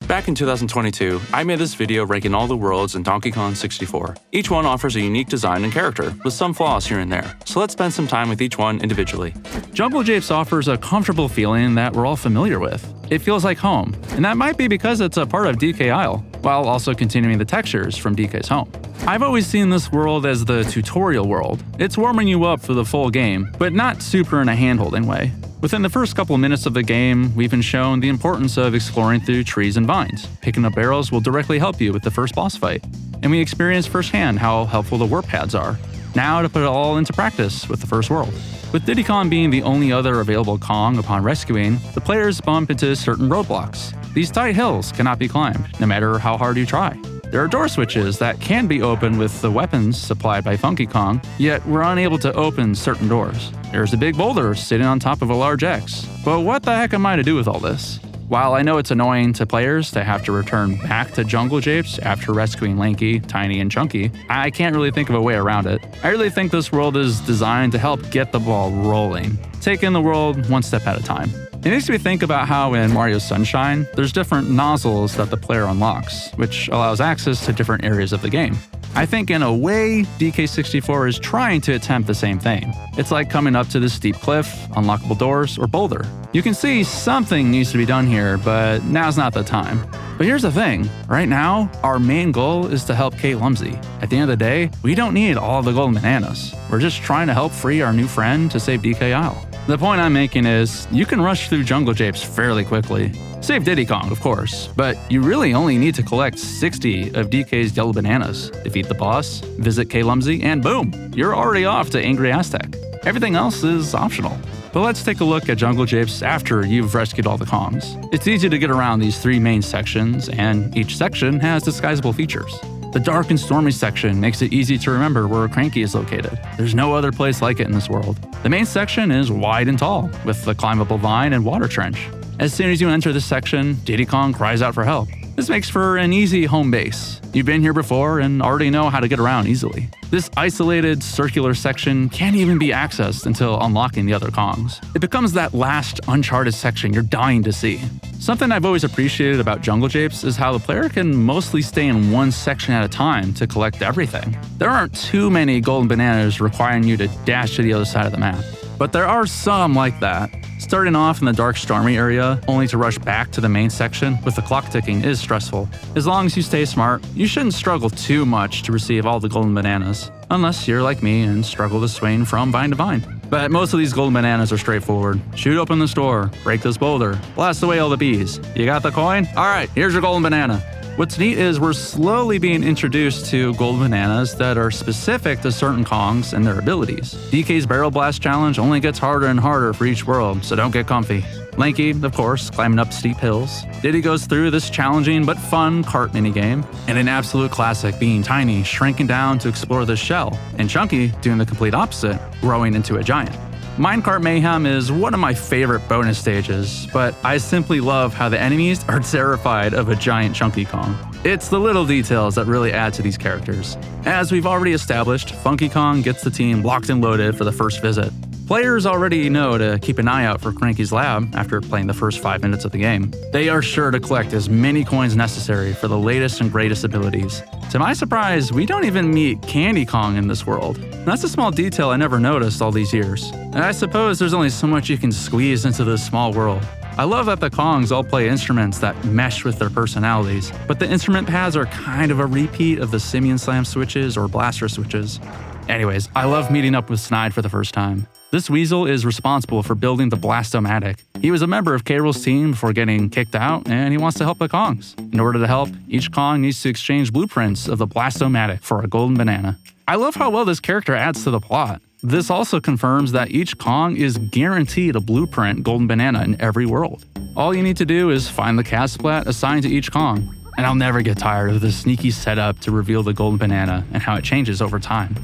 Back in 2022, I made this video ranking all the worlds in Donkey Kong 64. Each one offers a unique design and character, with some flaws here and there, so let's spend some time with each one individually. Jungle Japes offers a comfortable feeling that we're all familiar with. It feels like home, and that might be because it's a part of DK Isle, while also continuing the textures from DK's home. I've always seen this world as the tutorial world. It's warming you up for the full game, but not super in a hand-holding way. Within the first couple minutes of the game, we've been shown the importance of exploring through trees and vines. Picking up barrels will directly help you with the first boss fight, and we experience firsthand how helpful the warp pads are. Now to put it all into practice with the first world. With Diddy Kong being the only other available Kong upon rescuing, the players bump into certain roadblocks. These tight hills cannot be climbed, no matter how hard you try. There are door switches that can be opened with the weapons supplied by Funky Kong, yet we're unable to open certain doors. There's a big boulder sitting on top of a large X. But what the heck am I to do with all this? While I know it's annoying to players to have to return back to Jungle Japes after rescuing Lanky, Tiny, and Chunky, I can't really think of a way around it. I really think this world is designed to help get the ball rolling, taking the world one step at a time. It makes me think about how in Mario Sunshine, there's different nozzles that the player unlocks, which allows access to different areas of the game. I think in a way, DK64 is trying to attempt the same thing. It's like coming up to this steep cliff, unlockable doors, or boulder. You can see something needs to be done here, but now's not the time. But here's the thing, right now, our main goal is to help Kate Lumsey. At the end of the day, we don't need all the golden bananas. We're just trying to help free our new friend to save DK Isle. The point I'm making is, you can rush through Jungle Japes fairly quickly. Save Diddy Kong, of course, but you really only need to collect 60 of DK's yellow bananas, defeat the boss, visit Kate Lumsey, and boom, you're already off to Angry Aztec. Everything else is optional. But let's take a look at Jungle Japes after you've rescued all the Kongs. It's easy to get around these three main sections, and each section has disguisable features. The dark and stormy section makes it easy to remember where Cranky is located. There's no other place like it in this world. The main section is wide and tall, with the climbable vine and water trench. As soon as you enter this section, Diddy Kong cries out for help. This makes for an easy home base. You've been here before and already know how to get around easily. This isolated circular section can't even be accessed until unlocking the other Kongs. It becomes that last uncharted section you're dying to see. Something I've always appreciated about Jungle Japes is how the player can mostly stay in one section at a time to collect everything. There aren't too many golden bananas requiring you to dash to the other side of the map, but there are some like that. Starting off in the dark stormy area, only to rush back to the main section with the clock ticking is stressful. As long as you stay smart, you shouldn't struggle too much to receive all the golden bananas, unless you're like me and struggle to swing from vine to vine. But most of these golden bananas are straightforward. Shoot open this door, break this boulder, blast away all the bees. You got the coin? Alright, here's your golden banana. What's neat is we're slowly being introduced to golden bananas that are specific to certain Kongs and their abilities. DK's Barrel Blast Challenge only gets harder and harder for each world, so don't get comfy. Lanky, of course, climbing up steep hills. Diddy goes through this challenging but fun cart minigame, and an absolute classic being Tiny shrinking down to explore the shell, and Chunky doing the complete opposite, growing into a giant. Minecart Mayhem is one of my favorite bonus stages, but I simply love how the enemies are terrified of a giant Chunky Kong. It's the little details that really add to these characters. As we've already established, Funky Kong gets the team locked and loaded for the first visit. Players already know to keep an eye out for Cranky's lab after playing the first 5 minutes of the game. They are sure to collect as many coins necessary for the latest and greatest abilities. To my surprise, we don't even meet Candy Kong in this world. That's a small detail I never noticed all these years. And I suppose there's only so much you can squeeze into this small world. I love that the Kongs all play instruments that mesh with their personalities, but the instrument pads are kind of a repeat of the Simeon Slam switches or Blaster switches. Anyways, I love meeting up with Snide for the first time. This weasel is responsible for building the Blastomatic. He was a member of K-Rool's team before getting kicked out, and he wants to help the Kongs. In order to help, each Kong needs to exchange blueprints of the Blastomatic for a golden banana. I love how well this character adds to the plot. This also confirms that each Kong is guaranteed a blueprint golden banana in every world. All you need to do is find the cast splat assigned to each Kong. And I'll never get tired of the sneaky setup to reveal the golden banana and how it changes over time.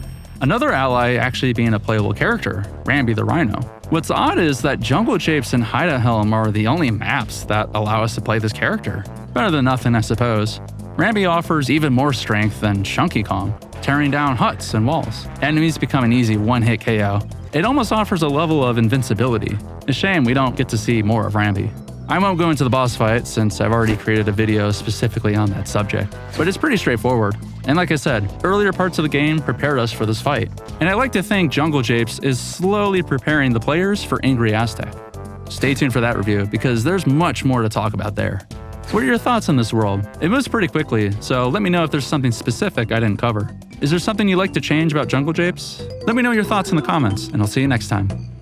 Another ally actually being a playable character, Rambi the Rhino. What's odd is that Jungle Japes and Hideout Helm are the only maps that allow us to play this character. Better than nothing, I suppose. Rambi offers even more strength than Chunky Kong, tearing down huts and walls. Enemies become an easy one-hit KO. It almost offers a level of invincibility. A shame we don't get to see more of Rambi. I won't go into the boss fight since I've already created a video specifically on that subject, but it's pretty straightforward. And like I said, earlier parts of the game prepared us for this fight. And I like to think Jungle Japes is slowly preparing the players for Angry Aztec. Stay tuned for that review because there's much more to talk about there. What are your thoughts on this world? It moves pretty quickly, so let me know if there's something specific I didn't cover. Is there something you'd like to change about Jungle Japes? Let me know your thoughts in the comments, and I'll see you next time.